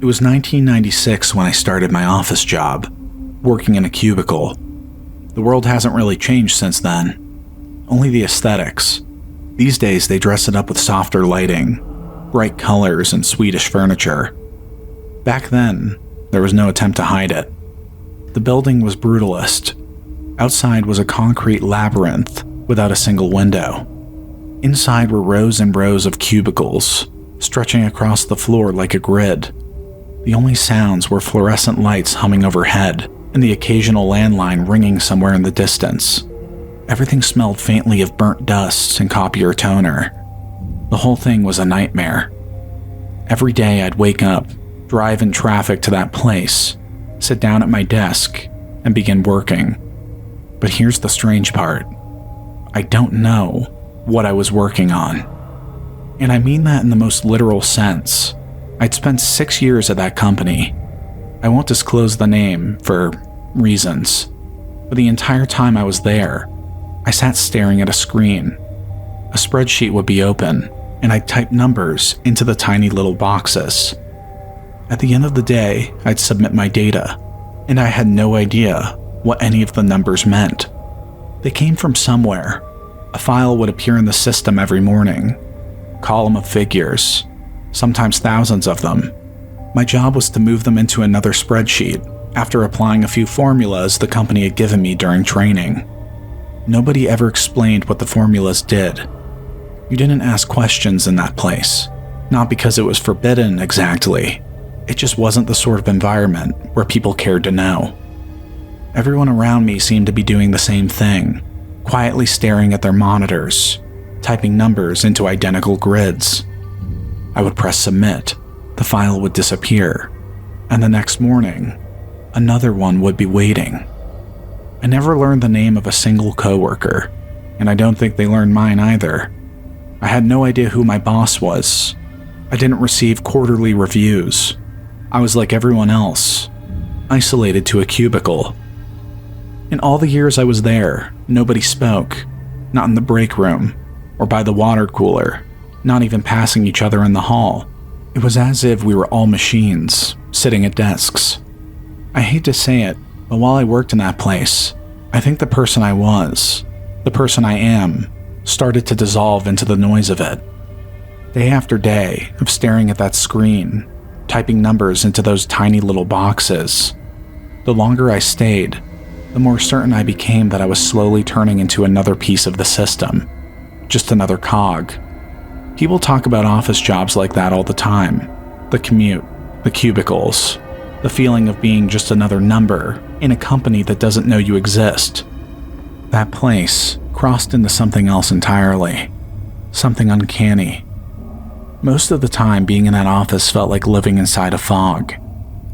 It was 1996 when I started my office job, working in a cubicle. The world hasn't really changed since then. Only the aesthetics. These days they dress it up with softer lighting, bright colors, and Swedish furniture. Back then, there was no attempt to hide it. The building was brutalist. Outside was a concrete labyrinth without a single window. Inside were rows and rows of cubicles, stretching across the floor like a grid. The only sounds were fluorescent lights humming overhead and the occasional landline ringing somewhere in the distance. Everything smelled faintly of burnt dust and Copier toner. The whole thing was a nightmare. Every day I'd wake up, drive in traffic to that place, sit down at my desk, and begin working. But here's the strange part. I don't know what I was working on. And I mean that in the most literal sense. I'd spent 6 years at that company. I won't disclose the name for reasons, but the entire time I was there, I sat staring at a screen. A spreadsheet would be open, and I'd type numbers into the tiny little boxes. At the end of the day, I'd submit my data, and I had no idea what any of the numbers meant. They came from somewhere. A file would appear in the system every morning. Column of figures, sometimes thousands of them. My job was to move them into another spreadsheet after applying a few formulas the company had given me during training. Nobody ever explained what the formulas did. You didn't ask questions in that place, not because it was forbidden exactly. It just wasn't the sort of environment where people cared to know. Everyone around me seemed to be doing the same thing, quietly staring at their monitors, typing numbers into identical grids. I would press submit, the file would disappear, and the next morning, another one would be waiting. I never learned the name of a single coworker, and I don't think they learned mine either. I had no idea who my boss was. I didn't receive quarterly reviews. I was like everyone else, isolated to a cubicle. In all the years I was there, nobody spoke, not in the break room, or by the water cooler, not even passing each other in the hall. It was as if we were all machines, sitting at desks. I hate to say it, but while I worked in that place, I think the person I was, the person I am, started to dissolve into the noise of it. Day after day of staring at that screen, typing numbers into those tiny little boxes, the longer I stayed, the more certain I became that I was slowly turning into another piece of the system, just another cog. People talk about office jobs like that all the time. The commute, the cubicles, the feeling of being just another number in a company that doesn't know you exist. That place crossed into something else entirely, something uncanny. Most of the time, being in that office felt like living inside a fog.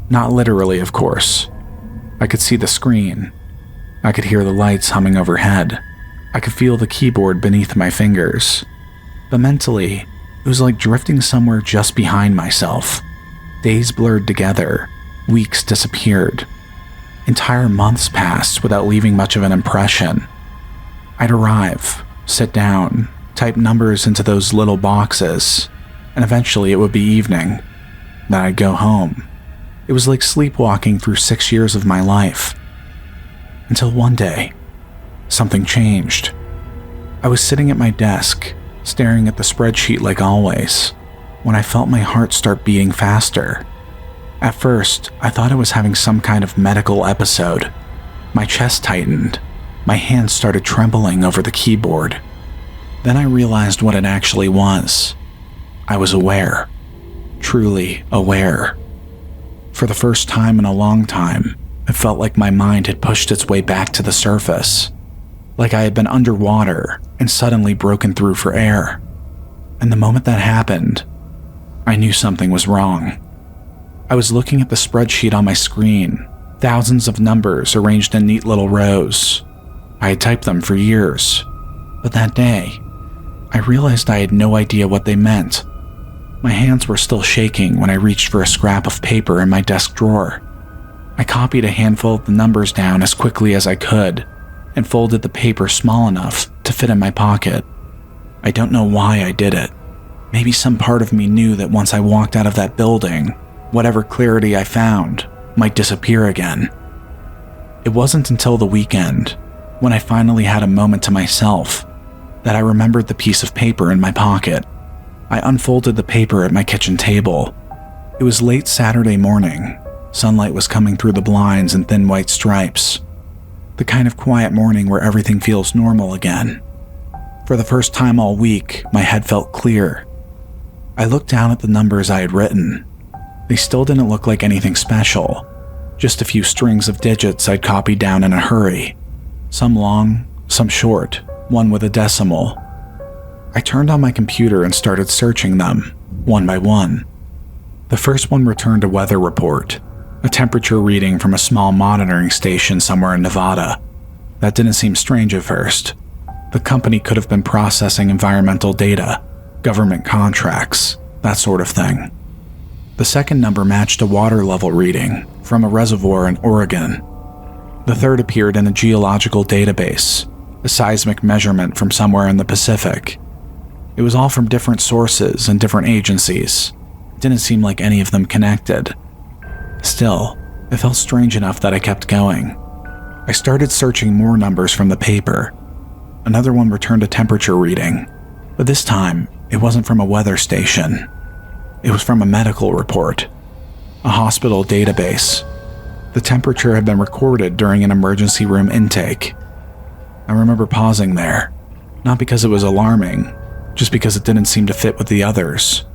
Not literally, of course. I could see the screen. I could hear the lights humming overhead. I could feel the keyboard beneath my fingers. But mentally, it was like drifting somewhere just behind myself. Days blurred together. Weeks disappeared. Entire months passed without leaving much of an impression. I'd arrive, sit down, type numbers into those little boxes, and eventually it would be evening. Then I'd go home. It was like sleepwalking through 6 years of my life. Until one day, something changed. I was sitting at my desk, staring at the spreadsheet like always, when I felt my heart start beating faster. At first, I thought I was having some kind of medical episode. My chest tightened. My hands started trembling over the keyboard. Then I realized what it actually was. I was aware. Truly aware. For the first time in a long time, it felt like my mind had pushed its way back to the surface. Like I had been underwater and suddenly broken through for air. And the moment that happened, I knew something was wrong. I was looking at the spreadsheet on my screen, thousands of numbers arranged in neat little rows. I had typed them for years, but that day, I realized I had no idea what they meant. My hands were still shaking when I reached for a scrap of paper in my desk drawer. I copied a handful of the numbers down as quickly as I could and folded the paper small enough to fit in my pocket. I don't know why I did it. Maybe some part of me knew that once I walked out of that building, whatever clarity I found might disappear again. It wasn't until the weekend, when I finally had a moment to myself, that I remembered the piece of paper in my pocket. I unfolded the paper at my kitchen table. It was late Saturday morning. Sunlight was coming through the blinds in thin white stripes. The kind of quiet morning where everything feels normal again. For the first time all week, my head felt clear. I looked down at the numbers I had written. They still didn't look like anything special, just a few strings of digits I'd copied down in a hurry. Some long, some short, one with a decimal. I turned on my computer and started searching them, one by one. The first one returned a weather report, a temperature reading from a small monitoring station somewhere in Nevada. That didn't seem strange at first. The company could have been processing environmental data, government contracts, that sort of thing. The second number matched a water level reading from a reservoir in Oregon. The third appeared in a geological database, a seismic measurement from somewhere in the Pacific. It was all from different sources and different agencies. It didn't seem like any of them connected. Still, it felt strange enough that I kept going. I started searching more numbers from the paper. Another one returned a temperature reading, but this time it wasn't from a weather station. It was from a medical report, a hospital database. The temperature had been recorded during an emergency room intake. I remember pausing there, not because it was alarming, just because it didn't seem to fit with the others.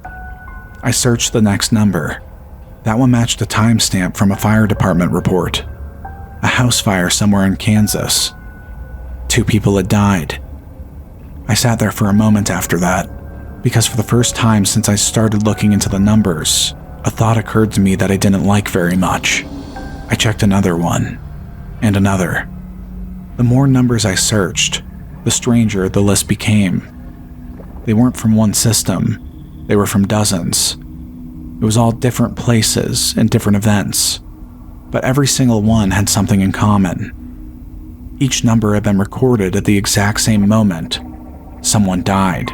I searched the next number. That one matched a timestamp from a fire department report. A house fire somewhere in Kansas. 2 people had died. I sat there for a moment after that, because for the first time since I started looking into the numbers, a thought occurred to me that I didn't like very much. I checked another one, and another. The more numbers I searched, the stranger the list became. They weren't from one system, they were from dozens. It was all different places and different events, but every single one had something in common. Each number had been recorded at the exact same moment. Someone died.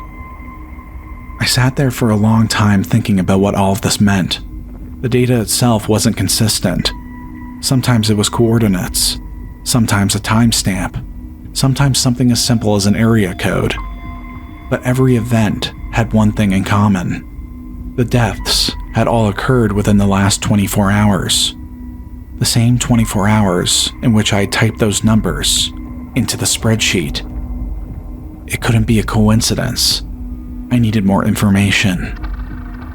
I sat there for a long time thinking about what all of this meant. The data itself wasn't consistent. Sometimes it was coordinates, sometimes a timestamp, sometimes something as simple as an area code. But every event had one thing in common. The deaths had all occurred within the last 24 hours. The same 24 hours in which I typed those numbers into the spreadsheet. It couldn't be a coincidence. I needed more information.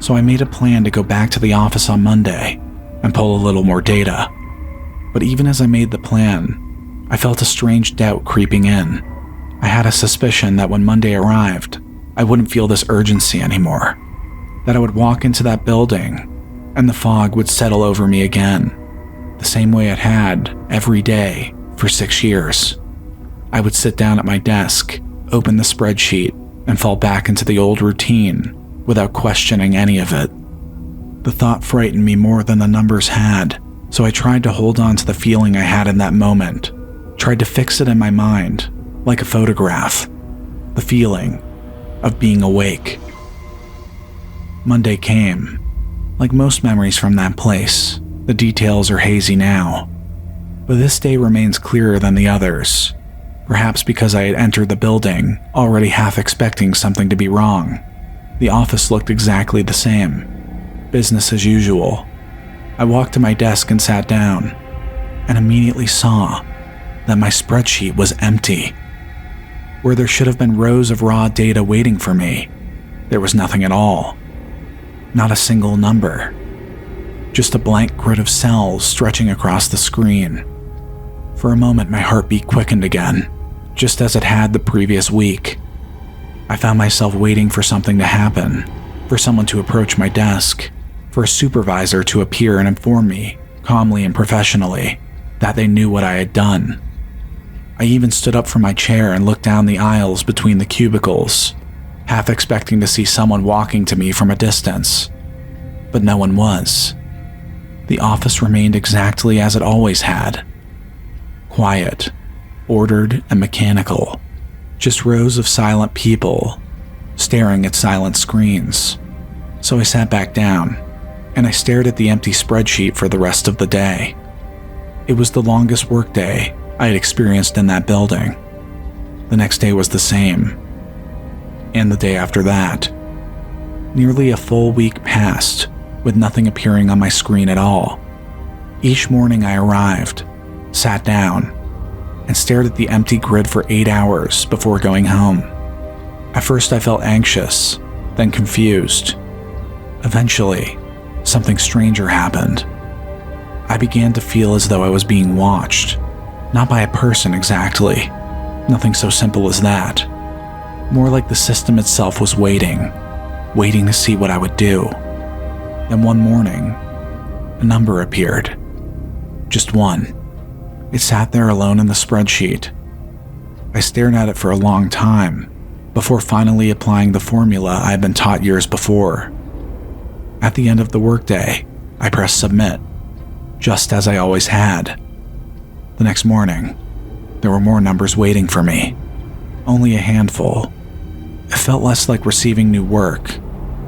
So I made a plan to go back to the office on Monday and pull a little more data. But even as I made the plan, I felt a strange doubt creeping in. I had a suspicion that when Monday arrived, I wouldn't feel this urgency anymore. That I would walk into that building and the fog would settle over me again, the same way it had every day for 6 years. I would sit down at my desk, open the spreadsheet, and fall back into the old routine without questioning any of it. The thought frightened me more than the numbers had, so I tried to hold on to the feeling I had in that moment, tried to fix it in my mind, like a photograph, the feeling of being awake. Monday came. Like most memories from that place, the details are hazy now, but this day remains clearer than the others. Perhaps because I had entered the building, already half expecting something to be wrong. The office looked exactly the same. Business as usual. I walked to my desk and sat down, and immediately saw that my spreadsheet was empty. Where there should have been rows of raw data waiting for me, there was nothing at all. Not a single number. Just a blank grid of cells stretching across the screen. For a moment, my heartbeat quickened again, just as it had the previous week. I found myself waiting for something to happen, for someone to approach my desk, for a supervisor to appear and inform me, calmly and professionally, that they knew what I had done. I even stood up from my chair and looked down the aisles between the cubicles, half expecting to see someone walking to me from a distance. But no one was. The office remained exactly as it always had. Quiet, ordered, and mechanical. Just rows of silent people, staring at silent screens. So I sat back down, and I stared at the empty spreadsheet for the rest of the day. It was the longest workday I had experienced in that building. The next day was the same, and the day after that. Nearly a full week passed with nothing appearing on my screen at all. Each morning I arrived, sat down, and stared at the empty grid for 8 hours before going home. At first I felt anxious, then confused. Eventually, something stranger happened. I began to feel as though I was being watched, not by a person exactly, nothing so simple as that. More like the system itself was waiting to see what I would do. Then one morning, a number appeared. Just one. It sat there alone in the spreadsheet. I stared at it for a long time, before finally applying the formula I had been taught years before. At the end of the workday, I pressed submit, just as I always had. The next morning, there were more numbers waiting for me. Only a handful. It felt less like receiving new work,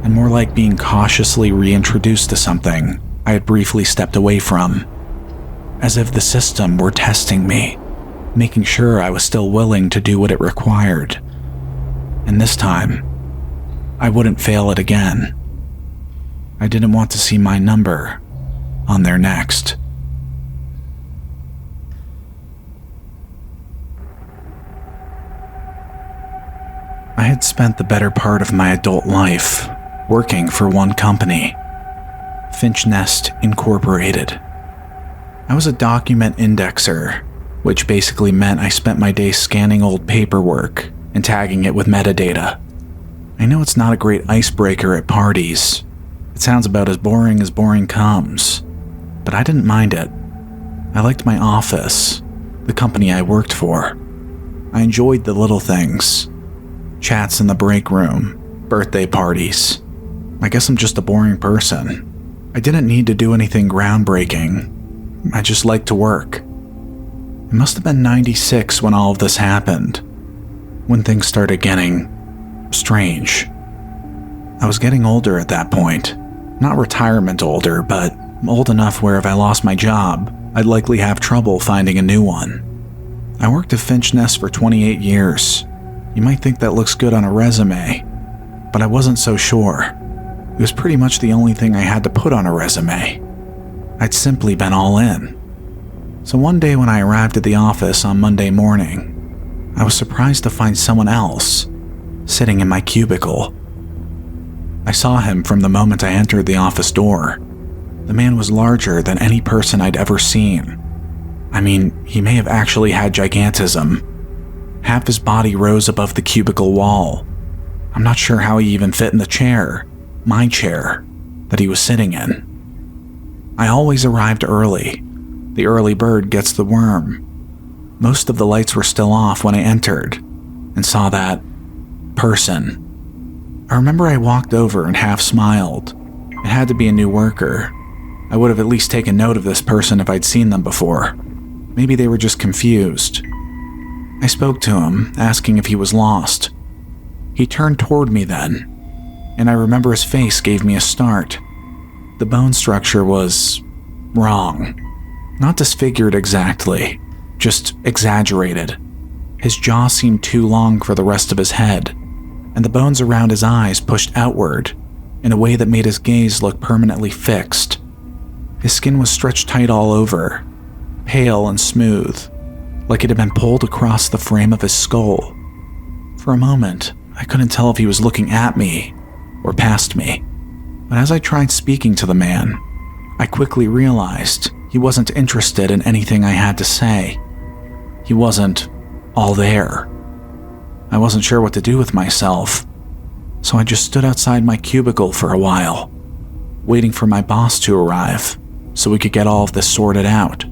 and more like being cautiously reintroduced to something I had briefly stepped away from. As if the system were testing me, making sure I was still willing to do what it required. And this time, I wouldn't fail it again. I didn't want to see my number on there next. I had spent the better part of my adult life working for one company, Finch Nest Incorporated. I was a document indexer, which basically meant I spent my days scanning old paperwork and tagging it with metadata. I know it's not a great icebreaker at parties. It sounds about as boring comes, but I didn't mind it. I liked my office, the company I worked for. I enjoyed the little things. Chats in the break room, birthday parties. I guess I'm just a boring person. I didn't need to do anything groundbreaking. I just liked to work. It must have been 96 when all of this happened, when things started getting strange. I was getting older at that point. Not retirement older, but old enough where if I lost my job, I'd likely have trouble finding a new one. I worked at Finch Nest for 28 years. You might think that looks good on a resume, but I wasn't so sure. It was pretty much the only thing I had to put on a resume. I'd simply been all in. So one day when I arrived at the office on Monday morning, I was surprised to find someone else sitting in my cubicle. I saw him from the moment I entered the office door. The man was larger than any person I'd ever seen. I mean, he may have actually had gigantism. Half his body rose above the cubicle wall. I'm not sure how he even fit in the chair, my chair, that he was sitting in. I always arrived early. The early bird gets the worm. Most of the lights were still off when I entered and saw that person. I remember I walked over and half smiled. It had to be a new worker. I would have at least taken note of this person if I'd seen them before. Maybe they were just confused. I spoke to him, asking if he was lost. He turned toward me then, and I remember his face gave me a start. The bone structure was wrong. Not disfigured exactly, just exaggerated. His jaw seemed too long for the rest of his head, and the bones around his eyes pushed outward in a way that made his gaze look permanently fixed. His skin was stretched tight all over, pale and smooth, like it had been pulled across the frame of his skull. For a moment, I couldn't tell if he was looking at me or past me. But as I tried speaking to the man, I quickly realized he wasn't interested in anything I had to say. He wasn't all there. I wasn't sure what to do with myself, so I just stood outside my cubicle for a while, waiting for my boss to arrive so we could get all of this sorted out.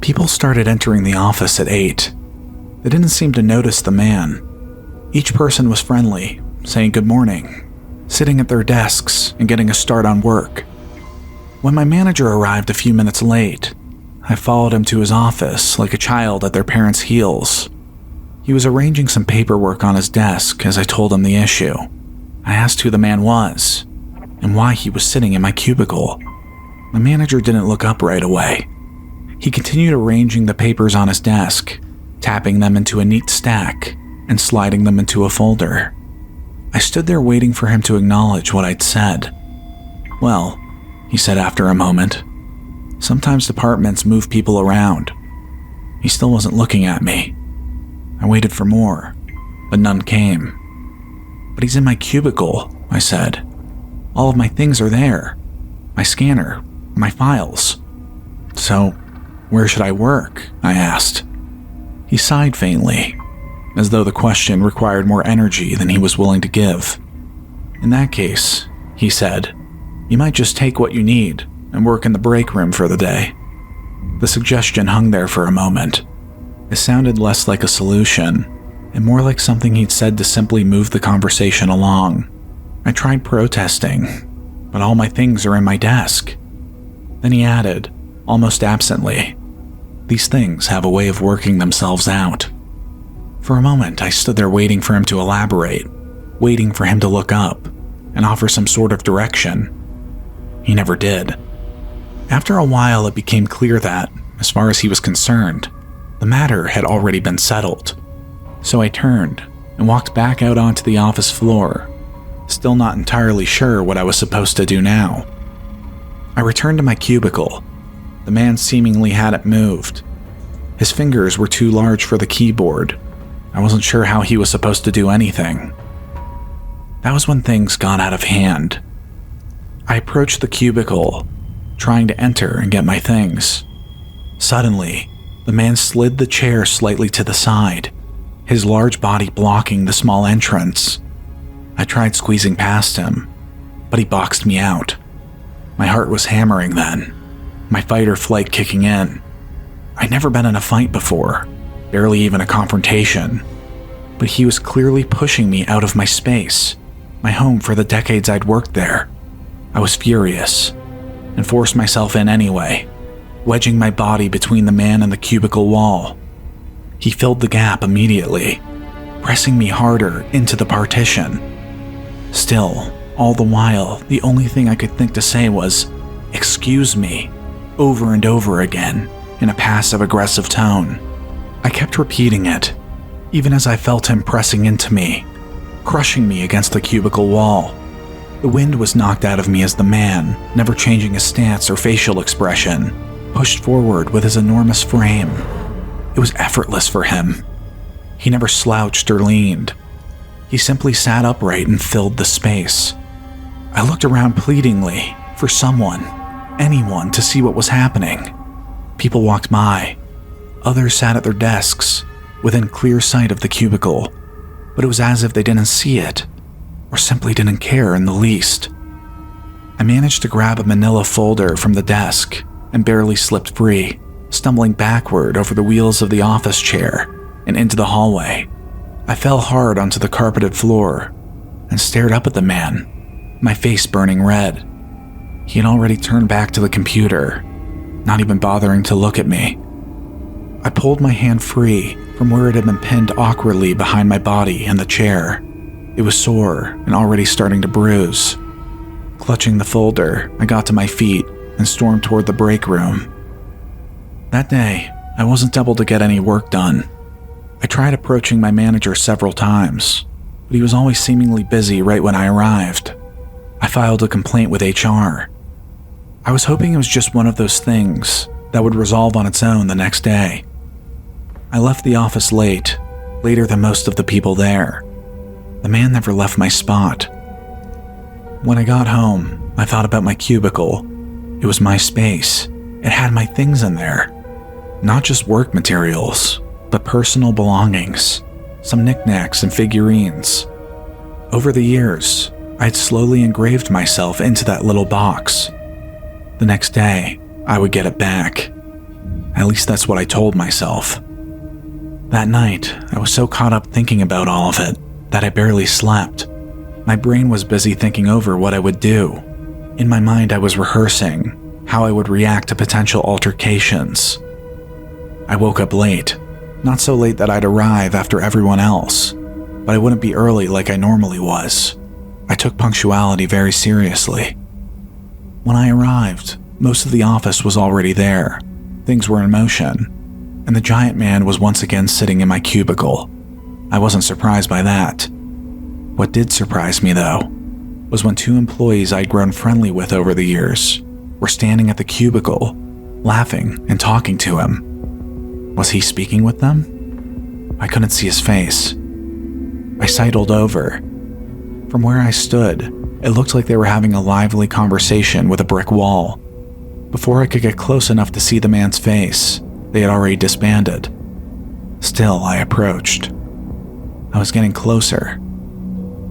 People started entering the office at 8. They didn't seem to notice the man. Each person was friendly, saying good morning, sitting at their desks and getting a start on work. When my manager arrived a few minutes late, I followed him to his office like a child at their parents' heels. He was arranging some paperwork on his desk as I told him the issue. I asked who the man was. and why he was sitting in my cubicle. My manager didn't look up right away. He continued arranging the papers on his desk, tapping them into a neat stack and sliding them into a folder. I stood there waiting for him to acknowledge what I'd said. "Well," he said after a moment, "sometimes departments move people around." He still wasn't looking at me. I waited for more, but none came. "But he's in my cubicle," I said. "All of my things are there. My scanner, my files." "So, where should I work?" I asked. He sighed faintly, as though the question required more energy than he was willing to give. "In that case," he said, "you might just take what you need and work in the break room for the day." The suggestion hung there for a moment. It sounded less like a solution and more like something he'd said to simply move the conversation along. I tried protesting, but all my things are in my desk. Then he added, almost absently, "These things have a way of working themselves out." For a moment, I stood there waiting for him to elaborate, waiting for him to look up and offer some sort of direction. He never did. After a while, it became clear that, as far as he was concerned, the matter had already been settled. So I turned and walked back out onto the office floor, still not entirely sure what I was supposed to do now. I returned to my cubicle. The man seemingly hadn't moved. His fingers were too large for the keyboard. I wasn't sure how he was supposed to do anything. That was when things got out of hand. I approached the cubicle, trying to enter and get my things. Suddenly, the man slid the chair slightly to the side, his large body blocking the small entrance. I tried squeezing past him, but he boxed me out. My heart was hammering then, my fight or flight kicking in. I'd never been in a fight before, barely even a confrontation, but he was clearly pushing me out of my space, my home for the decades I'd worked there. I was furious and forced myself in anyway, wedging my body between the man and the cubicle wall. He filled the gap immediately, pressing me harder into the partition. Still, all the while, the only thing I could think to say was, "Excuse me," over and over again, in a passive-aggressive tone. I kept repeating it, even as I felt him pressing into me, crushing me against the cubicle wall. The wind was knocked out of me as the man, never changing his stance or facial expression, pushed forward with his enormous frame. It was effortless for him. He never slouched or leaned. He simply sat upright and filled the space. I looked around pleadingly for someone, anyone, to see what was happening. People walked by. Others sat at their desks, within clear sight of the cubicle, but it was as if they didn't see it, or simply didn't care in the least. I managed to grab a manila folder from the desk and barely slipped free, stumbling backward over the wheels of the office chair and into the hallway. I fell hard onto the carpeted floor and stared up at the man, my face burning red. He had already turned back to the computer, not even bothering to look at me. I pulled my hand free from where it had been pinned awkwardly behind my body in the chair. It was sore and already starting to bruise. Clutching the folder, I got to my feet and stormed toward the break room. That day, I wasn't able to get any work done. I tried approaching my manager several times, but he was always seemingly busy right when I arrived. I filed a complaint with HR. I was hoping it was just one of those things that would resolve on its own the next day. I left the office late, later than most of the people there. The man never left my spot. When I got home, I thought about my cubicle. It was my space. It had my things in there. Not just work materials, but personal belongings, some knickknacks and figurines. Over the years, I'd slowly engraved myself into that little box. The next day, I would get it back. At least that's what I told myself. That night, I was so caught up thinking about all of it that I barely slept. My brain was busy thinking over what I would do. In my mind, I was rehearsing how I would react to potential altercations. I woke up late. Not so late that I'd arrive after everyone else, but I wouldn't be early like I normally was. I took punctuality very seriously. When I arrived, most of the office was already there. Things were in motion, and the giant man was once again sitting in my cubicle. I wasn't surprised by that. What did surprise me, though, was when two employees I'd grown friendly with over the years were standing at the cubicle, laughing and talking to him. Was he speaking with them? I couldn't see his face. I sidled over. From where I stood, it looked like they were having a lively conversation with a brick wall. Before I could get close enough to see the man's face, they had already disbanded. Still, I approached. I was getting closer.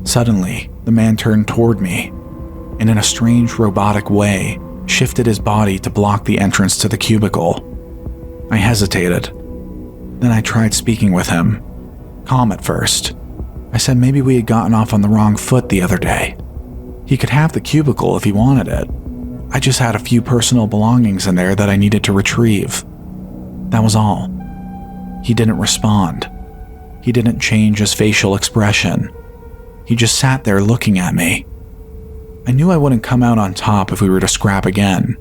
Suddenly, the man turned toward me, and in a strange robotic way, shifted his body to block the entrance to the cubicle. I hesitated. Then I tried speaking with him. Calm at first. I said maybe we had gotten off on the wrong foot the other day. He could have the cubicle if he wanted it. I just had a few personal belongings in there that I needed to retrieve. That was all. He didn't respond. He didn't change his facial expression. He just sat there looking at me. I knew I wouldn't come out on top if we were to scrap again.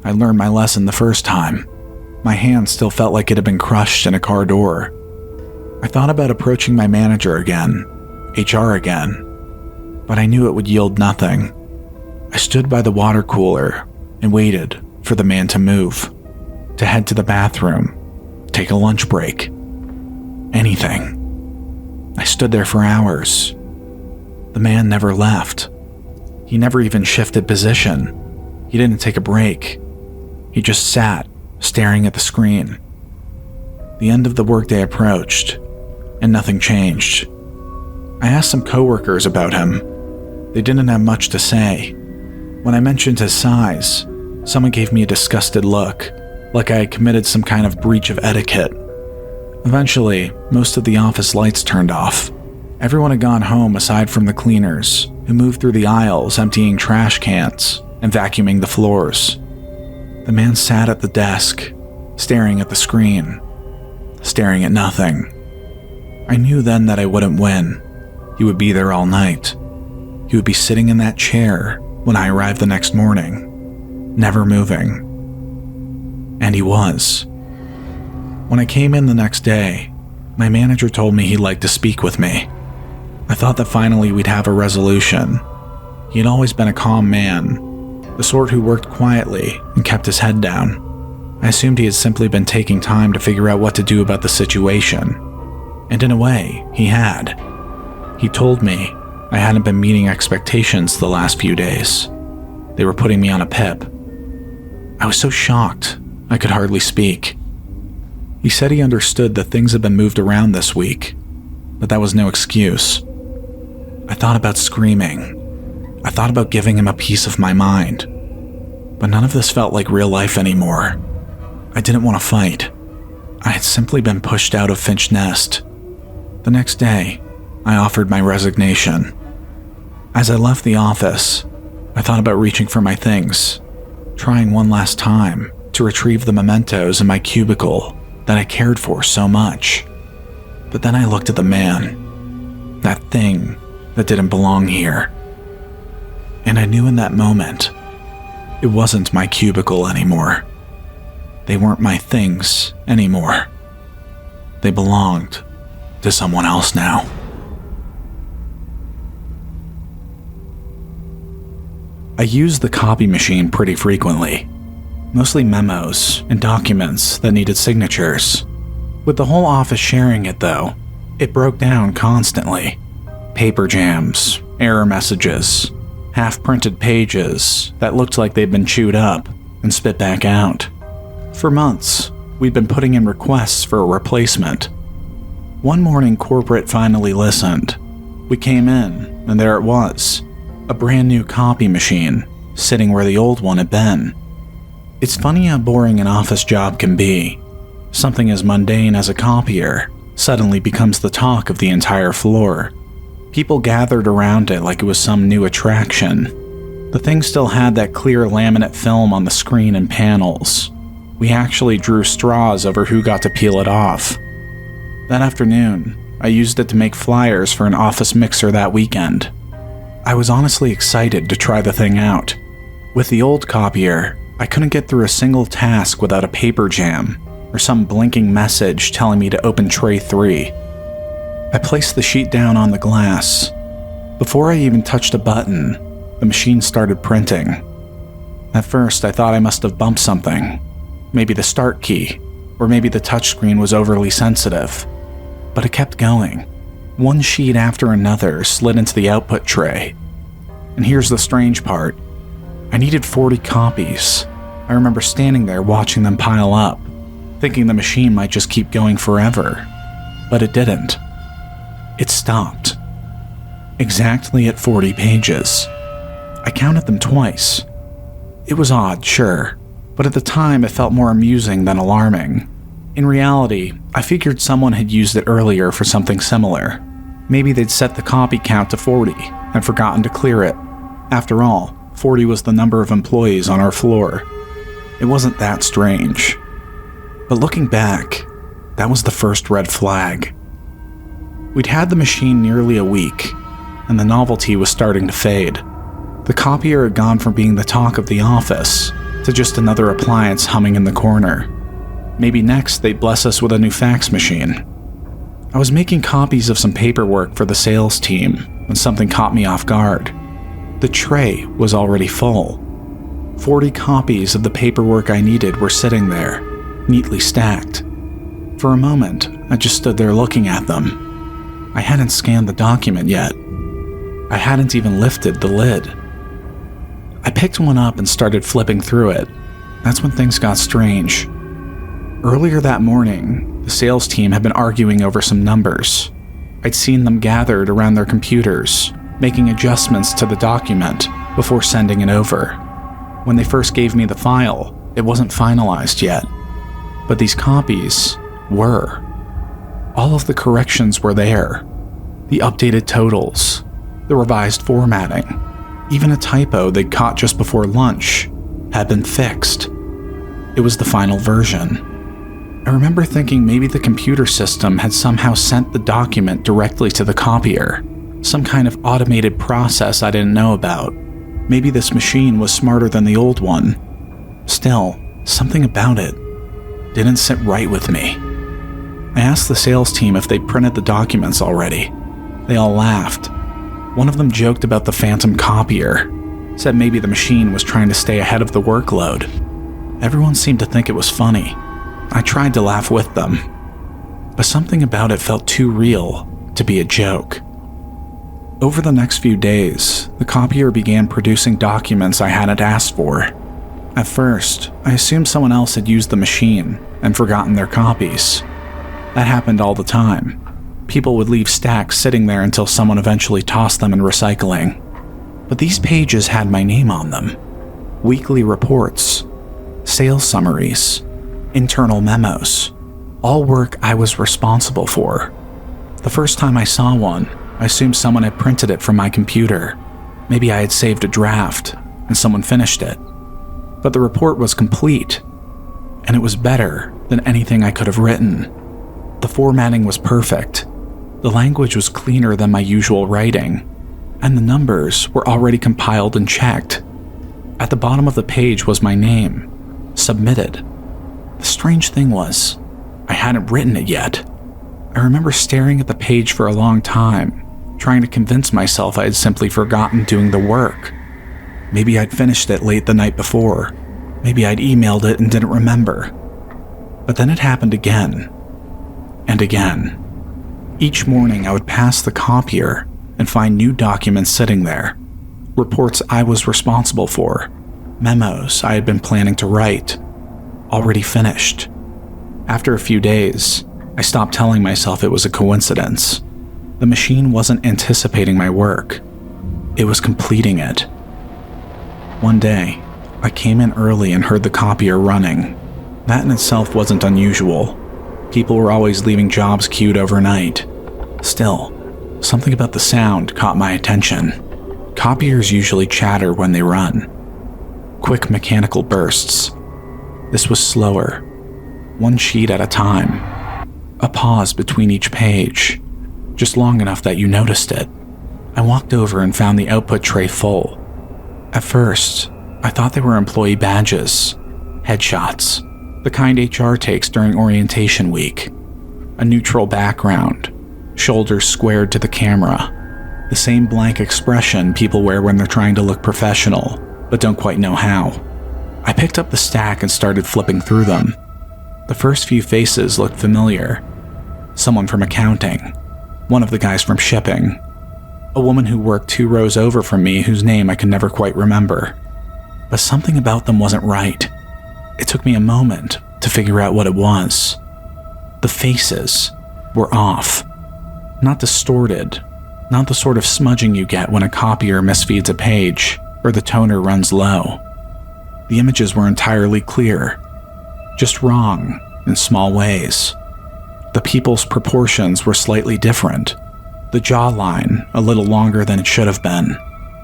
I learned my lesson the first time. My hand still felt like it had been crushed in a car door. I thought about approaching my manager again, HR again, but I knew it would yield nothing. I stood by the water cooler and waited for the man to move, to head to the bathroom, take a lunch break. Anything. I stood there for hours. The man never left. He never even shifted position. He didn't take a break. He just sat, staring at the screen. The end of the workday approached, and nothing changed. I asked some coworkers about him. They didn't have much to say. When I mentioned his size, someone gave me a disgusted look, like I had committed some kind of breach of etiquette. Eventually, most of the office lights turned off. Everyone had gone home aside from the cleaners, who moved through the aisles emptying trash cans and vacuuming the floors. The man sat at the desk, staring at the screen, staring at nothing. I knew then that I wouldn't win. He would be there all night. He would be sitting in that chair when I arrived the next morning, never moving. And he was. When I came in the next day, my manager told me he'd like to speak with me. I thought that finally we'd have a resolution. He had always been a calm man, the sort who worked quietly and kept his head down. I assumed he had simply been taking time to figure out what to do about the situation. And in a way, he had. He told me I hadn't been meeting expectations the last few days. They were putting me on a pip. I was so shocked, I could hardly speak. He said he understood that things had been moved around this week, but that was no excuse. I thought about screaming. I thought about giving him a piece of my mind. But none of this felt like real life anymore. I didn't want to fight. I had simply been pushed out of Finch Nest. The next day, I offered my resignation. As I left the office, I thought about reaching for my things, trying one last time to retrieve the mementos in my cubicle that I cared for so much. But then I looked at the man, that thing that didn't belong here. And I knew in that moment, it wasn't my cubicle anymore. They weren't my things anymore. They belonged to someone else now. I use the copy machine pretty frequently, mostly memos and documents that needed signatures. With the whole office sharing it though, it broke down constantly. Paper jams, error messages, half-printed pages that looked like they'd been chewed up and spit back out. For months, we'd been putting in requests for a replacement. One morning, corporate finally listened. We came in, and there it was, a brand new copy machine, sitting where the old one had been. It's funny how boring an office job can be. Something as mundane as a copier suddenly becomes the talk of the entire floor. People gathered around it like it was some new attraction. The thing still had that clear laminate film on the screen and panels. We actually drew straws over who got to peel it off. That afternoon, I used it to make flyers for an office mixer that weekend. I was honestly excited to try the thing out. With the old copier, I couldn't get through a single task without a paper jam or some blinking message telling me to open tray 3. I placed the sheet down on the glass. Before I even touched a button, the machine started printing. At first, I thought I must have bumped something. Maybe the start key, or maybe the touchscreen was overly sensitive. But it kept going. One sheet after another slid into the output tray. And here's the strange part. I needed 40 copies. I remember standing there watching them pile up, thinking the machine might just keep going forever. But it didn't. It stopped. Exactly at 40 pages. I counted them twice. It was odd, sure, but at the time it felt more amusing than alarming. In reality, I figured someone had used it earlier for something similar. Maybe they'd set the copy count to 40 and forgotten to clear it. After all, 40 was the number of employees on our floor. It wasn't that strange. But looking back, that was the first red flag. We'd had the machine nearly a week, and the novelty was starting to fade. The copier had gone from being the talk of the office to just another appliance humming in the corner. Maybe next they'd bless us with a new fax machine. I was making copies of some paperwork for the sales team when something caught me off guard. The tray was already full. 40 copies of the paperwork I needed were sitting there, neatly stacked. For a moment, I just stood there looking at them. I hadn't scanned the document yet. I hadn't even lifted the lid. I picked one up and started flipping through it. That's when things got strange. Earlier that morning, the sales team had been arguing over some numbers. I'd seen them gathered around their computers, making adjustments to the document before sending it over. When they first gave me the file, it wasn't finalized yet. But these copies were. All of the corrections were there. The updated totals, the revised formatting, even a typo they'd caught just before lunch had been fixed. It was the final version. I remember thinking maybe the computer system had somehow sent the document directly to the copier, some kind of automated process I didn't know about. Maybe this machine was smarter than the old one. Still, something about it didn't sit right with me. I asked the sales team if they'd printed the documents already. They all laughed. One of them joked about the phantom copier, said maybe the machine was trying to stay ahead of the workload. Everyone seemed to think it was funny. I tried to laugh with them, but something about it felt too real to be a joke. Over the next few days, the copier began producing documents I hadn't asked for. At first, I assumed someone else had used the machine and forgotten their copies. That happened all the time. People would leave stacks sitting there until someone eventually tossed them in recycling. But these pages had my name on them. Weekly reports, sales summaries, internal memos, all work I was responsible for. The first time I saw one, I assumed someone had printed it from my computer. Maybe I had saved a draft and someone finished it. But the report was complete, and it was better than anything I could have written. The formatting was perfect. The language was cleaner than my usual writing, and the numbers were already compiled and checked. At the bottom of the page was my name, submitted. The strange thing was, I hadn't written it yet. I remember staring at the page for a long time, trying to convince myself I had simply forgotten doing the work. Maybe I'd finished it late the night before. Maybe I'd emailed it and didn't remember. But then it happened again, and again. Each morning I would pass the copier and find new documents sitting there. Reports I was responsible for, memos I had been planning to write, already finished. After a few days, I stopped telling myself it was a coincidence. The machine wasn't anticipating my work. It was completing it. One day, I came in early and heard the copier running. That in itself wasn't unusual. People were always leaving jobs queued overnight. Still, something about the sound caught my attention. Copiers usually chatter when they run. Quick mechanical bursts. This was slower, one sheet at a time. A pause between each page, just long enough that you noticed it. I walked over and found the output tray full. At first, I thought they were employee badges, headshots, the kind HR takes during orientation week. A neutral background, shoulders squared to the camera, the same blank expression people wear when they're trying to look professional, but don't quite know how. I picked up the stack and started flipping through them. The first few faces looked familiar. Someone from accounting, one of the guys from shipping, a woman who worked 2 rows over from me whose name I could never quite remember. But something about them wasn't right. It took me a moment to figure out what it was. The faces were off. Not distorted, not the sort of smudging you get when a copier misfeeds a page or the toner runs low. The images were entirely clear, just wrong in small ways. The people's proportions were slightly different. The jawline a little longer than it should have been.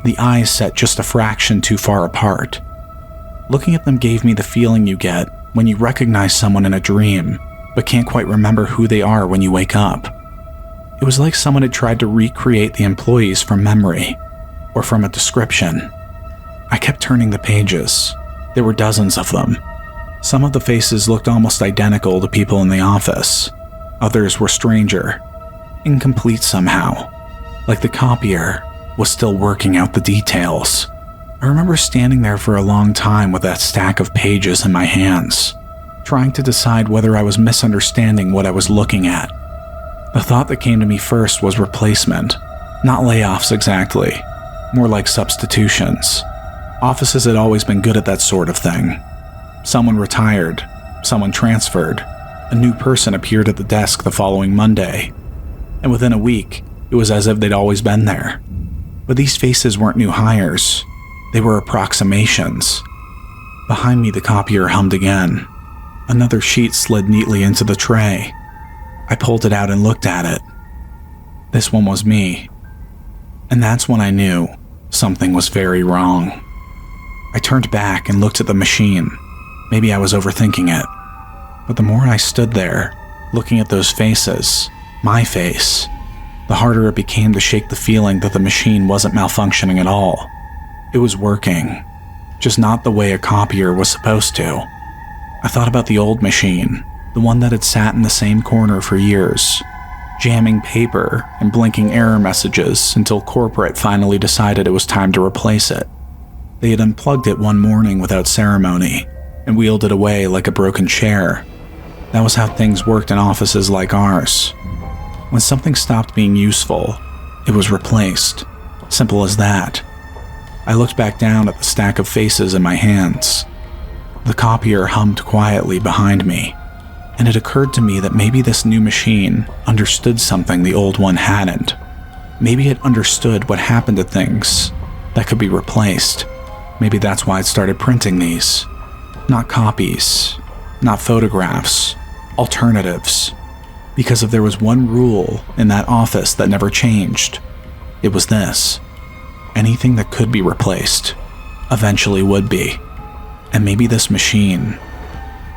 The eyes set just a fraction too far apart. Looking at them gave me the feeling you get when you recognize someone in a dream, but can't quite remember who they are when you wake up. It was like someone had tried to recreate the employees from memory, or from a description. I kept turning the pages. There were dozens of them. Some of the faces looked almost identical to people in the office. Others were stranger, incomplete somehow, like the copier was still working out the details. I remember standing there for a long time with that stack of pages in my hands, trying to decide whether I was misunderstanding what I was looking at. The thought that came to me first was replacement, not layoffs exactly, more like substitutions. Offices had always been good at that sort of thing. Someone retired, someone transferred, a new person appeared at the desk the following Monday, and within a week, it was as if they'd always been there. But these faces weren't new hires, they were approximations. Behind me, the copier hummed again. Another sheet slid neatly into the tray. I pulled it out and looked at it. This one was me. And that's when I knew something was very wrong. I turned back and looked at the machine. Maybe I was overthinking it. But the more I stood there, looking at those faces, my face, the harder it became to shake the feeling that the machine wasn't malfunctioning at all. It was working, just not the way a copier was supposed to. I thought about the old machine, the one that had sat in the same corner for years, jamming paper and blinking error messages until corporate finally decided it was time to replace it. They had unplugged it one morning without ceremony and wheeled it away like a broken chair. That was how things worked in offices like ours. When something stopped being useful, it was replaced. Simple as that. I looked back down at the stack of faces in my hands. The copier hummed quietly behind me, and it occurred to me that maybe this new machine understood something the old one hadn't. Maybe it understood what happened to things that could be replaced. Maybe that's why it started printing these. Not copies, not photographs, alternatives. Because if there was one rule in that office that never changed, it was this. Anything that could be replaced eventually would be. And maybe this machine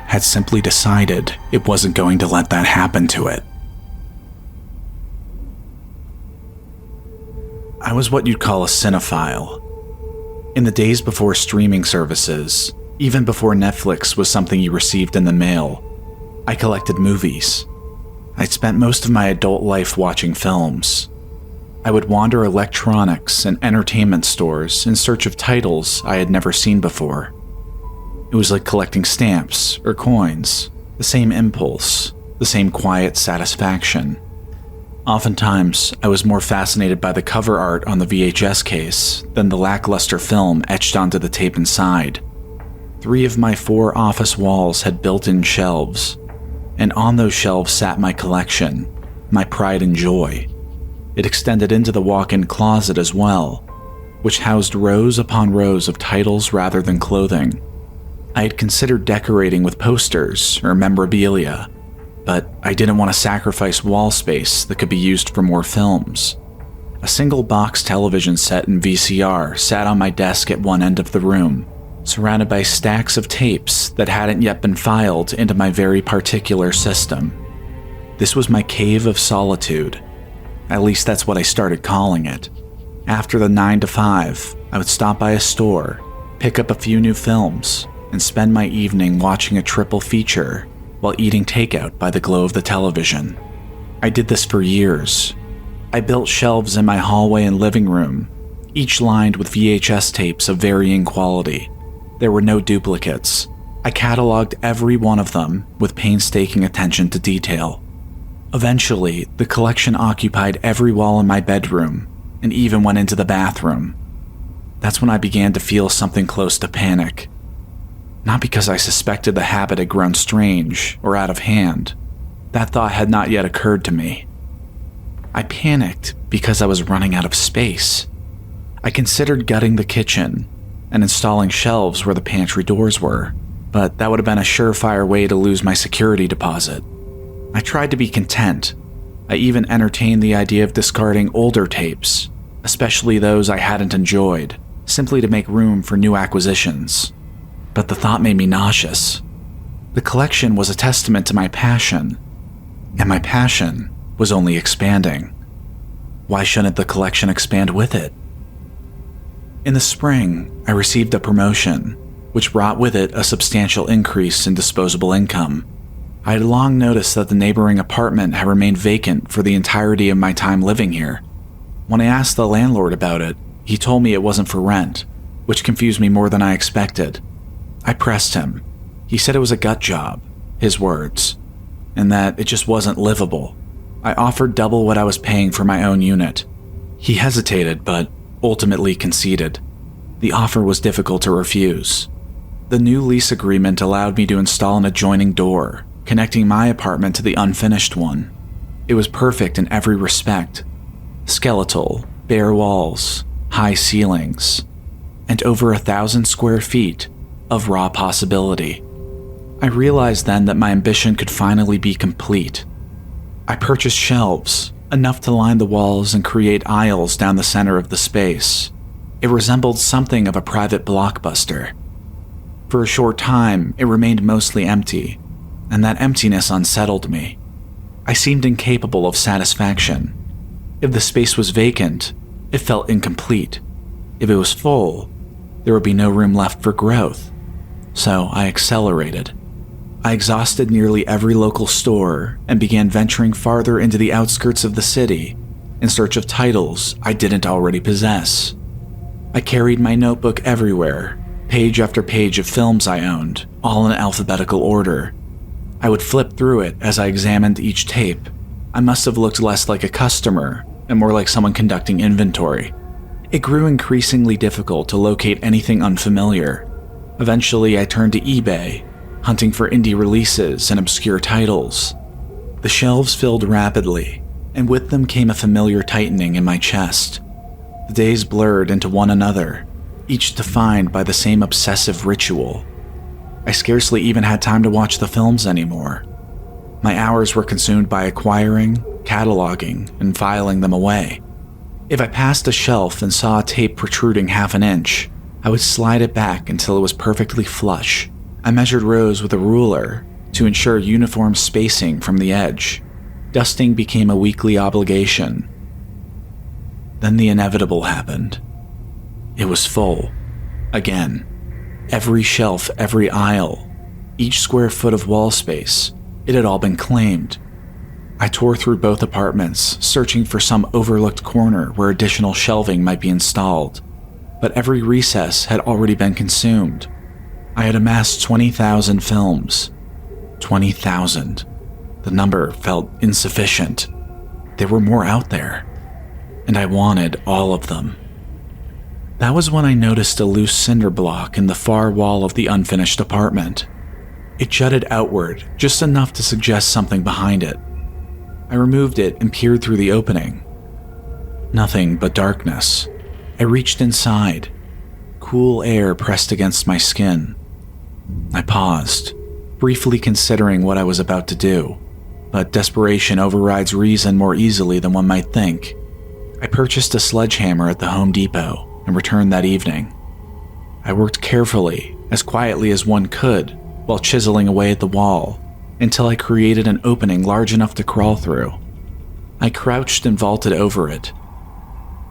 had simply decided it wasn't going to let that happen to it. I was what you'd call a cinephile. In the days before streaming services, even before Netflix was something you received in the mail, I collected movies. I'd spent most of my adult life watching films. I would wander electronics and entertainment stores in search of titles I had never seen before. It was like collecting stamps or coins, the same impulse, the same quiet satisfaction. Oftentimes, I was more fascinated by the cover art on the VHS case than the lackluster film etched onto the tape inside. 3 of my 4 office walls had built-in shelves, and on those shelves sat my collection, my pride and joy. It extended into the walk-in closet as well, which housed rows upon rows of titles rather than clothing. I had considered decorating with posters or memorabilia, but I didn't want to sacrifice wall space that could be used for more films. A single box television set in VCR sat on my desk at one end of the room, surrounded by stacks of tapes that hadn't yet been filed into my very particular system. This was my cave of solitude. At least that's what I started calling it. After the 9 to 5, I would stop by a store, pick up a few new films, and spend my evening watching a triple feature while eating takeout by the glow of the television. I did this for years. I built shelves in my hallway and living room, each lined with VHS tapes of varying quality. There were no duplicates. I cataloged every one of them with painstaking attention to detail. Eventually, the collection occupied every wall in my bedroom and even went into the bathroom. That's when I began to feel something close to panic. Not because I suspected the habit had grown strange or out of hand. That thought had not yet occurred to me. I panicked because I was running out of space. I considered gutting the kitchen and installing shelves where the pantry doors were, but that would have been a surefire way to lose my security deposit. I tried to be content. I even entertained the idea of discarding older tapes, especially those I hadn't enjoyed, simply to make room for new acquisitions. But the thought made me nauseous. The collection was a testament to my passion, and my passion was only expanding. Why shouldn't the collection expand with it? In the spring, I received a promotion, which brought with it a substantial increase in disposable income. I had long noticed that the neighboring apartment had remained vacant for the entirety of my time living here. When I asked the landlord about it, he told me it wasn't for rent, which confused me more than I expected. I pressed him. He said it was a gut job, his words, and that it just wasn't livable. I offered double what I was paying for my own unit. He hesitated, but ultimately conceded. The offer was difficult to refuse. The new lease agreement allowed me to install an adjoining door, connecting my apartment to the unfinished one. It was perfect in every respect. Skeletal, bare walls, high ceilings, and over 1,000 square feet of raw possibility. I realized then that my ambition could finally be complete. I purchased shelves, enough to line the walls and create aisles down the center of the space. It resembled something of a private blockbuster. For a short time, it remained mostly empty, and that emptiness unsettled me. I seemed incapable of satisfaction. If the space was vacant, it felt incomplete. If it was full, there would be no room left for growth. So I accelerated. I exhausted nearly every local store and began venturing farther into the outskirts of the city in search of titles I didn't already possess. I carried my notebook everywhere, page after page of films I owned, all in alphabetical order. I would flip through it as I examined each tape. I must have looked less like a customer and more like someone conducting inventory. It grew increasingly difficult to locate anything unfamiliar. Eventually, I turned to eBay, hunting for indie releases and obscure titles. The shelves filled rapidly, and with them came a familiar tightening in my chest. The days blurred into one another, each defined by the same obsessive ritual. I scarcely even had time to watch the films anymore. My hours were consumed by acquiring, cataloging, and filing them away. If I passed a shelf and saw a tape protruding half an inch, I would slide it back until it was perfectly flush. I measured rows with a ruler to ensure uniform spacing from the edge. Dusting became a weekly obligation. Then the inevitable happened. It was full. Again. Every shelf, every aisle, each square foot of wall space, it had all been claimed. I tore through both apartments, searching for some overlooked corner where additional shelving might be installed. But every recess had already been consumed. I had amassed 20,000 films. 20,000. The number felt insufficient. There were more out there, and I wanted all of them. That was when I noticed a loose cinder block in the far wall of the unfinished apartment. It jutted outward, just enough to suggest something behind it. I removed it and peered through the opening. Nothing but darkness. I reached inside. Cool air pressed against my skin. I paused, briefly considering what I was about to do, but desperation overrides reason more easily than one might think. I purchased a sledgehammer at the Home Depot and returned that evening. I worked carefully, as quietly as one could, while chiseling away at the wall, until I created an opening large enough to crawl through. I crouched and vaulted over it.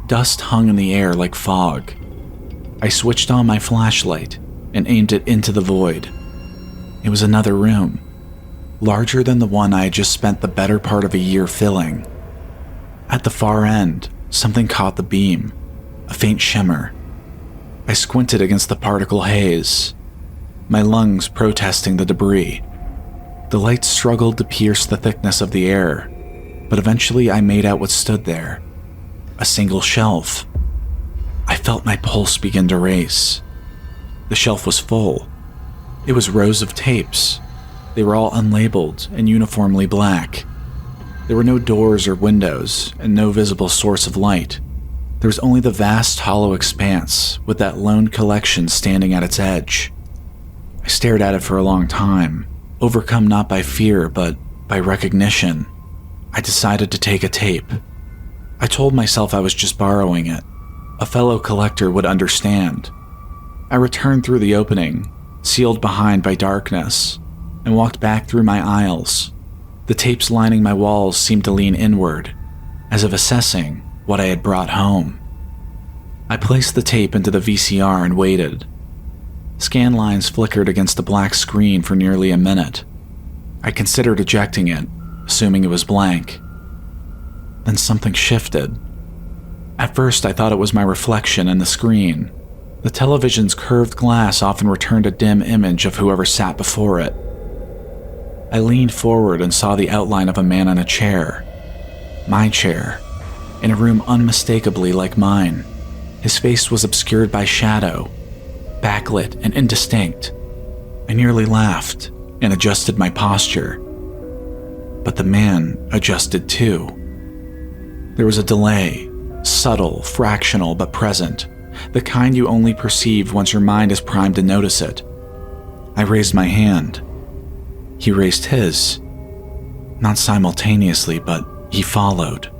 Dust hung in the air like fog. I switched on my flashlight and aimed it into the void. It was another room, larger than the one I had just spent the better part of a year filling. At the far end, something caught the beam, a faint shimmer. I squinted against the particle haze, my lungs protesting the debris. The light struggled to pierce the thickness of the air, but eventually I made out what stood there. A single shelf. I felt my pulse begin to race. The shelf was full. It was rows of tapes. They were all unlabeled and uniformly black. There were no doors or windows and no visible source of light. There was only the vast hollow expanse with that lone collection standing at its edge. I stared at it for a long time, overcome not by fear but by recognition. I decided to take a tape. I told myself I was just borrowing it. A fellow collector would understand. I returned through the opening, sealed behind by darkness, and walked back through my aisles. The tapes lining my walls seemed to lean inward, as if assessing what I had brought home. I placed the tape into the VCR and waited. Scan lines flickered against the black screen for nearly a minute. I considered ejecting it, assuming it was blank. Then something shifted. At first, I thought it was my reflection in the screen. The television's curved glass often returned a dim image of whoever sat before it. I leaned forward and saw the outline of a man in a chair. My chair, in a room unmistakably like mine. His face was obscured by shadow, backlit and indistinct. I nearly laughed and adjusted my posture. But the man adjusted too. There was a delay, subtle, fractional, but present, the kind you only perceive once your mind is primed to notice it. I raised my hand. He raised his. Not simultaneously, but he followed,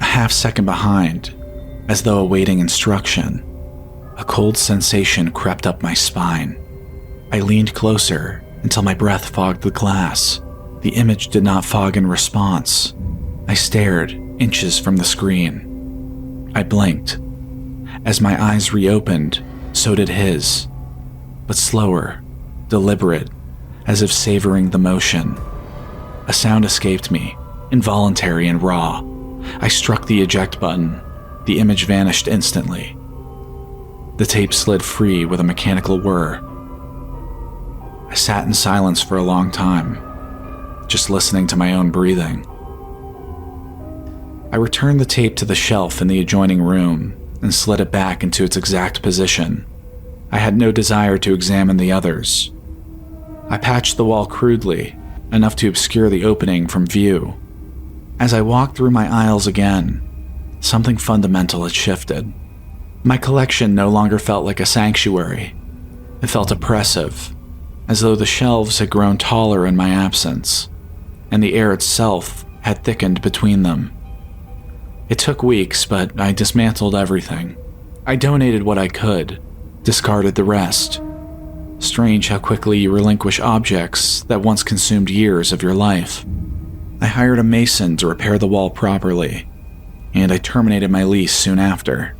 a half second behind, as though awaiting instruction. A cold sensation crept up my spine. I leaned closer until my breath fogged the glass. The image did not fog in response. I stared inches from the screen. I blinked. As my eyes reopened, so did his, but slower, deliberate, as if savoring the motion. A sound escaped me, involuntary and raw. I struck the eject button. The image vanished instantly. The tape slid free with a mechanical whir. I sat in silence for a long time, just listening to my own breathing. I returned the tape to the shelf in the adjoining room and slid it back into its exact position. I had no desire to examine the others. I patched the wall crudely, enough to obscure the opening from view. As I walked through my aisles again, something fundamental had shifted. My collection no longer felt like a sanctuary. It felt oppressive, as though the shelves had grown taller in my absence, and the air itself had thickened between them. It took weeks, but I dismantled everything. I donated what I could, discarded the rest. Strange how quickly you relinquish objects that once consumed years of your life. I hired a mason to repair the wall properly, and I terminated my lease soon after.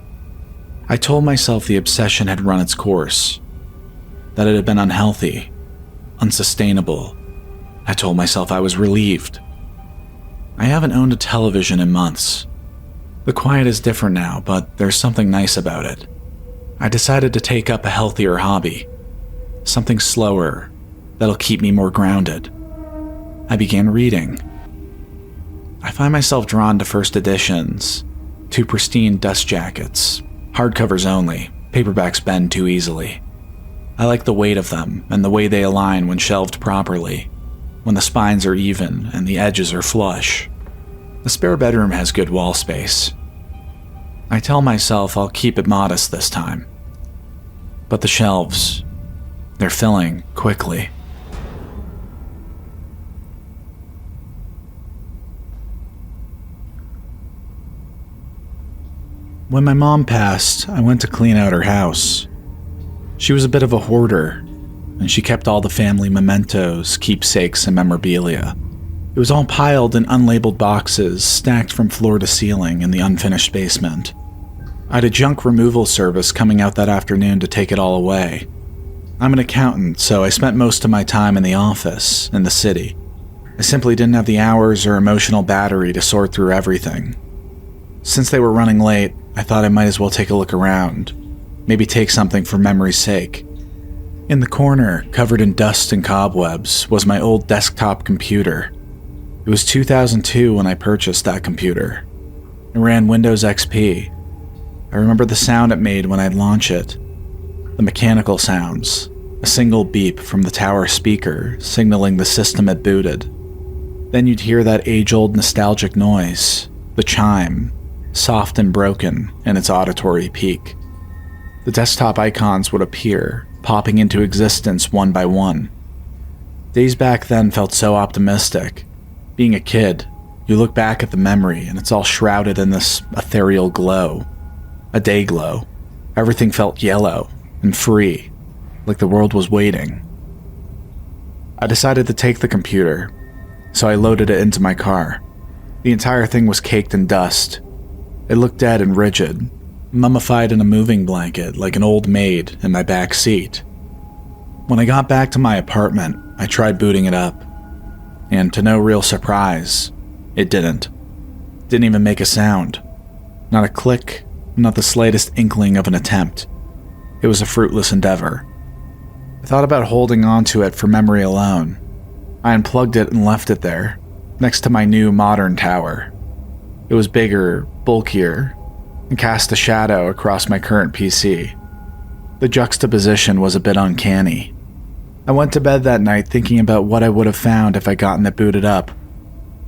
I told myself the obsession had run its course, that it had been unhealthy, unsustainable. I told myself I was relieved. I haven't owned a television in months. The quiet is different now, but there's something nice about it. I decided to take up a healthier hobby, something slower that'll keep me more grounded. I began reading. I find myself drawn to first editions, to pristine dust jackets, hardcovers only. Paperbacks bend too easily. I like the weight of them and the way they align when shelved properly, when the spines are even and the edges are flush. The spare bedroom has good wall space. I tell myself I'll keep it modest this time. But the shelves, they're filling quickly. When my mom passed, I went to clean out her house. She was a bit of a hoarder, and she kept all the family mementos, keepsakes, and memorabilia. It was all piled in unlabeled boxes, stacked from floor to ceiling in the unfinished basement. I had a junk removal service coming out that afternoon to take it all away. I'm an accountant, so I spent most of my time in the office, in the city. I simply didn't have the hours or emotional battery to sort through everything. Since they were running late, I thought I might as well take a look around, maybe take something for memory's sake. In the corner, covered in dust and cobwebs, was my old desktop computer. It was 2002 when I purchased that computer. It ran Windows XP. I remember the sound it made when I'd launch it. The mechanical sounds, a single beep from the tower speaker signaling the system had booted. Then you'd hear that age-old nostalgic noise, the chime, soft and broken in its auditory peak. The desktop icons would appear, popping into existence one by one. Days back then felt so optimistic. Being a kid, you look back at the memory and it's all shrouded in this ethereal glow. A day glow. Everything felt yellow and free, like the world was waiting. I decided to take the computer, so I loaded it into my car. The entire thing was caked in dust. It looked dead and rigid, mummified in a moving blanket like an old maid in my back seat. When I got back to my apartment, I tried booting it up, and to no real surprise, it didn't. Didn't even make a sound. Not a click, not the slightest inkling of an attempt. It was a fruitless endeavor. I thought about holding on to it for memory alone. I unplugged it and left it there, next to my new modern tower. It was bigger, bulkier, and cast a shadow across my current PC. The juxtaposition was a bit uncanny. I went to bed that night thinking about what I would have found if I'd gotten it booted up,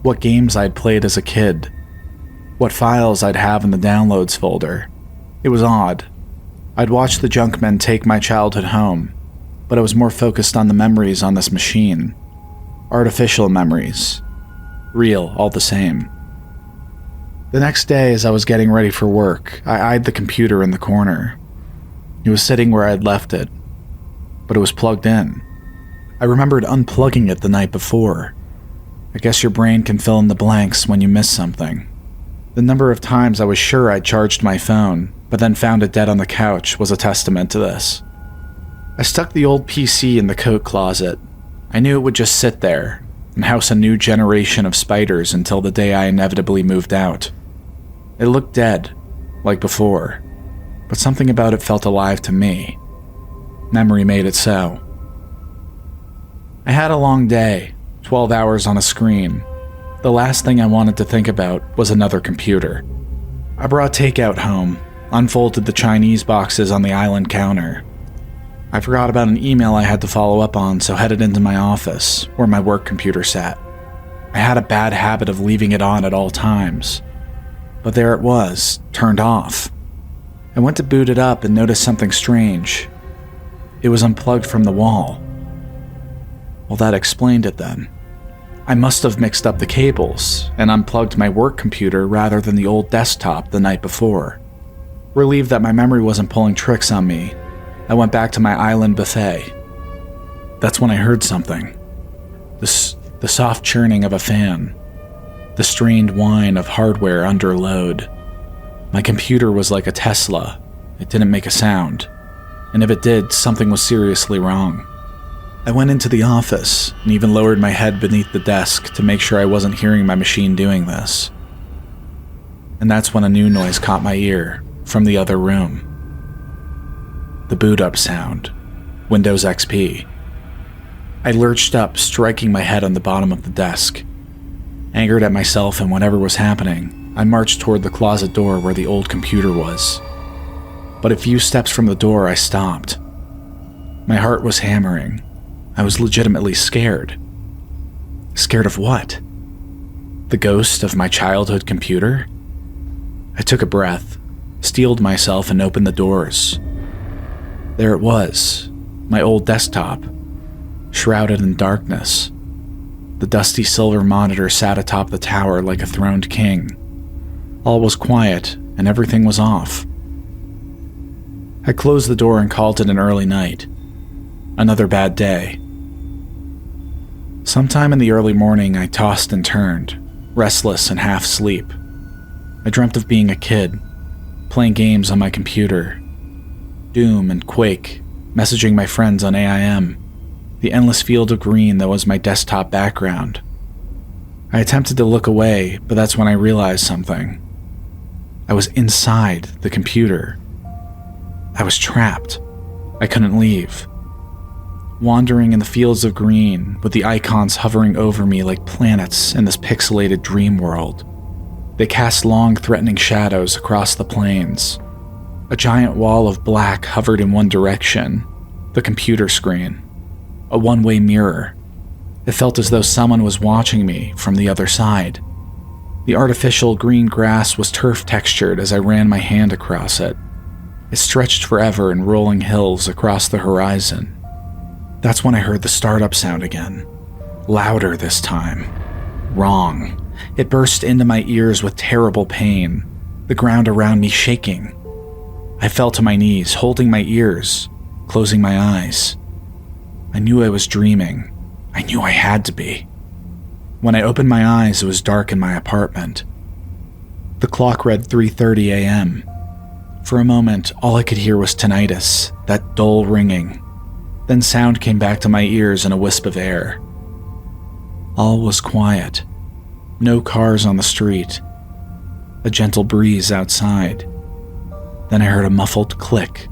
what games I'd played as a kid, what files I'd have in the downloads folder. It was odd. I'd watched the junkmen take my childhood home, but I was more focused on the memories on this machine. Artificial memories. Real, all the same. The next day, as I was getting ready for work, I eyed the computer in the corner. It was sitting where I'd left it, but it was plugged in. I remembered unplugging it the night before. I guess your brain can fill in the blanks when you miss something. The number of times I was sure I'd charged my phone, but then found it dead on the couch was a testament to this. I stuck the old PC in the coat closet. I knew it would just sit there and house a new generation of spiders until the day I inevitably moved out. It looked dead, like before, but something about it felt alive to me. Memory made it so. I had a long day, 12 hours on a screen. The last thing I wanted to think about was another computer. I brought takeout home, unfolded the Chinese boxes on the island counter. I forgot about an email I had to follow up on, so headed into my office, where my work computer sat. I had a bad habit of leaving it on at all times, but there it was, turned off. I went to boot it up and noticed something strange. It was unplugged from the wall. Well, that explained it then. I must have mixed up the cables and unplugged my work computer rather than the old desktop the night before. Relieved that my memory wasn't pulling tricks on me, I went back to my island buffet. That's when I heard something. The soft churning of a fan. The strained whine of hardware under load. My computer was like a Tesla. It didn't make a sound. And if it did, something was seriously wrong. I went into the office and even lowered my head beneath the desk to make sure I wasn't hearing my machine doing this. And that's when a new noise caught my ear from the other room. The boot up sound. Windows XP. I lurched up, striking my head on the bottom of the desk. Angered at myself and whatever was happening, I marched toward the closet door where the old computer was. But a few steps from the door, I stopped. My heart was hammering. I was legitimately scared. Scared of what? The ghost of my childhood computer? I took a breath, steeled myself, and opened the doors. There it was, my old desktop, shrouded in darkness. The dusty silver monitor sat atop the tower like a throned king. All was quiet, and everything was off. I closed the door and called it an early night. Another bad day. Sometime in the early morning, I tossed and turned, restless and half asleep. I dreamt of being a kid, playing games on my computer. Doom and Quake, messaging my friends on AIM, the endless field of green that was my desktop background. I attempted to look away, but that's when I realized something. I was inside the computer. I was trapped. I couldn't leave. Wandering in the fields of green, with the icons hovering over me like planets in this pixelated dream world. They cast long, threatening shadows across the plains. A giant wall of black hovered in one direction, the computer screen. A one-way mirror. It felt as though someone was watching me from the other side. The artificial green grass was turf-textured as I ran my hand across it. It stretched forever in rolling hills across the horizon. That's when I heard the startup sound again. Louder this time. Wrong. It burst into my ears with terrible pain, the ground around me shaking. I fell to my knees, holding my ears, closing my eyes. I knew I was dreaming. I knew I had to be. When I opened my eyes, it was dark in my apartment. The clock read 3:30 a.m. For a moment, all I could hear was tinnitus, that dull ringing. Then sound came back to my ears in a wisp of air. All was quiet. No cars on the street. A gentle breeze outside. Then I heard a muffled click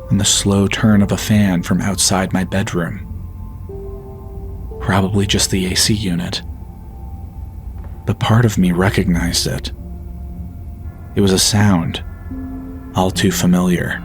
and the slow turn of a fan from outside my bedroom. Probably just the AC unit. But part of me recognized it. It was a sound all too familiar.